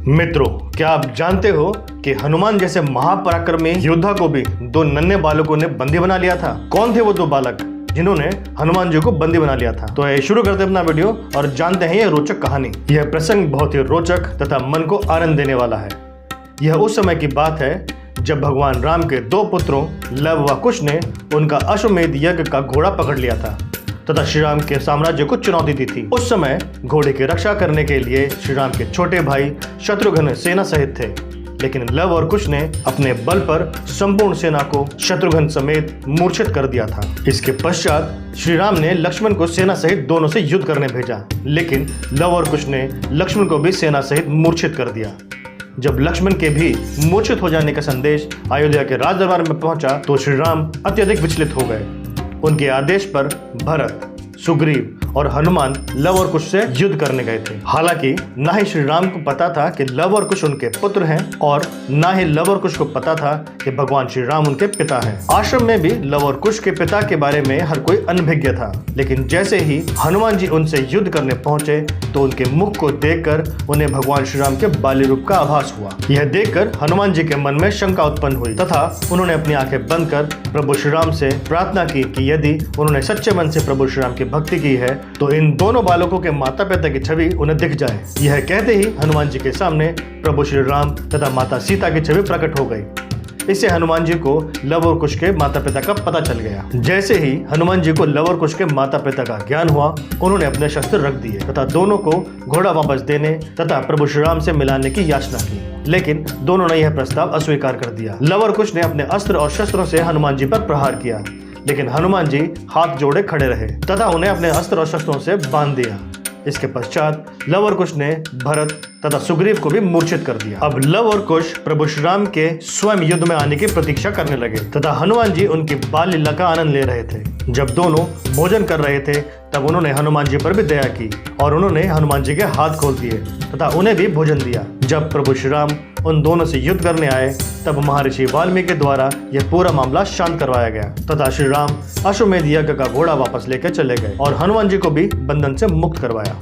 मित्रों, क्या आप जानते हो कि हनुमान जैसे महापराक्रमी योद्धा को भी दो नन्हे बालकों ने बंदी बना लिया था। कौन थे वो दो बालक जिन्होंने हनुमान जी को बंदी बना लिया था? तो ये शुरू करते हैं अपना वीडियो और जानते हैं यह रोचक कहानी। यह प्रसंग बहुत ही रोचक तथा मन को आनंद देने वाला है। यह उस समय की बात है जब भगवान राम के दो पुत्रों लव व कुश ने उनका अश्वमेध यज्ञ का घोड़ा पकड़ लिया था तथा श्री राम के साम्राज्य को चुनौती दी थी। उस समय घोड़े की रक्षा करने के लिए श्री राम के छोटे भाई शत्रुघ्न सेना सहित थे, लेकिन लव और कुश ने अपने बल पर संपूर्ण सेना को शत्रुघ्न समेत मूर्छित कर दिया था। इसके पश्चात श्री राम ने लक्ष्मण को सेना सहित दोनों से युद्ध करने भेजा, लेकिन लव और कुश ने लक्ष्मण को भी सेना सहित मूर्छित कर दिया। जब लक्ष्मण के भी मूर्छित हो जाने का संदेश अयोध्या के राज दरबार में पहुंचा तो श्री राम अत्यधिक विचलित हो गए। उनके आदेश पर भरत, सुग्रीव और हनुमान लव और कुश से युद्ध करने गए थे। हालांकि ना ही श्री राम को पता था कि लव और कुश उनके पुत्र हैं और ना ही लव और कुश को पता था कि भगवान श्री राम उनके पिता हैं। आश्रम में भी लव और कुश के पिता के बारे में हर कोई अनभिज्ञ था, लेकिन जैसे ही हनुमान जी उनसे युद्ध करने पहुंचे तो उनके मुख को देखकर उन्हें भगवान श्री राम के बाल्य रूप का आभास हुआ। यह देखकर हनुमान जी के मन में शंका उत्पन्न हुई तथा उन्होंने अपनी आंखें बंद कर प्रभु श्री राम से प्रार्थना की कि यदि उन्होंने सच्चे मन से प्रभु श्री राम की भक्ति की है तो इन दोनों बालकों के माता पिता की छवि उन्हें दिख जाए। यह कहते ही हनुमान जी के सामने प्रभु श्री राम तथा माता सीता की छवि प्रकट हो गई। इससे हनुमान जी को लव और कुश के माता पिता का पता चल गया। जैसे ही हनुमान जी को लव और कुश के माता पिता का ज्ञान हुआ, उन्होंने अपने शस्त्र रख दिए तथा दोनों को घोड़ा वापस देने तथा प्रभु श्री राम से मिलाने की याचना की, लेकिन दोनों ने यह प्रस्ताव अस्वीकार कर दिया। लव और कुश ने अपने अस्त्र और शस्त्रों से हनुमान जी पर प्रहार किया, लेकिन हनुमान जी हाथ जोड़े खड़े रहे तथा उन्हें अपने अस्त्र और शस्त्रों से बांध दिया। इसके पश्चात लव और कुश ने भरत तथा सुग्रीव को भी मूर्छित कर दिया। अब लव और कुश प्रभु श्री राम के स्वयं युद्ध में आने की प्रतीक्षा करने लगे तथा हनुमान जी उनकी बाल लीला का आनंद ले रहे थे। जब दोनों भोजन कर रहे थे तब उन्होंने हनुमान जी पर भी दया की और उन्होंने हनुमान जी के हाथ खोल दिए तथा उन्हें भी भोजन दिया। जब प्रभु श्री राम उन दोनों से युद्ध करने आए तब महर्षि वाल्मीकि द्वारा यह पूरा मामला शांत करवाया गया तथा श्री राम अश्वमेध यज्ञ का घोड़ा वापस लेकर चले गए और हनुमान जी को भी बंधन से मुक्त करवाया।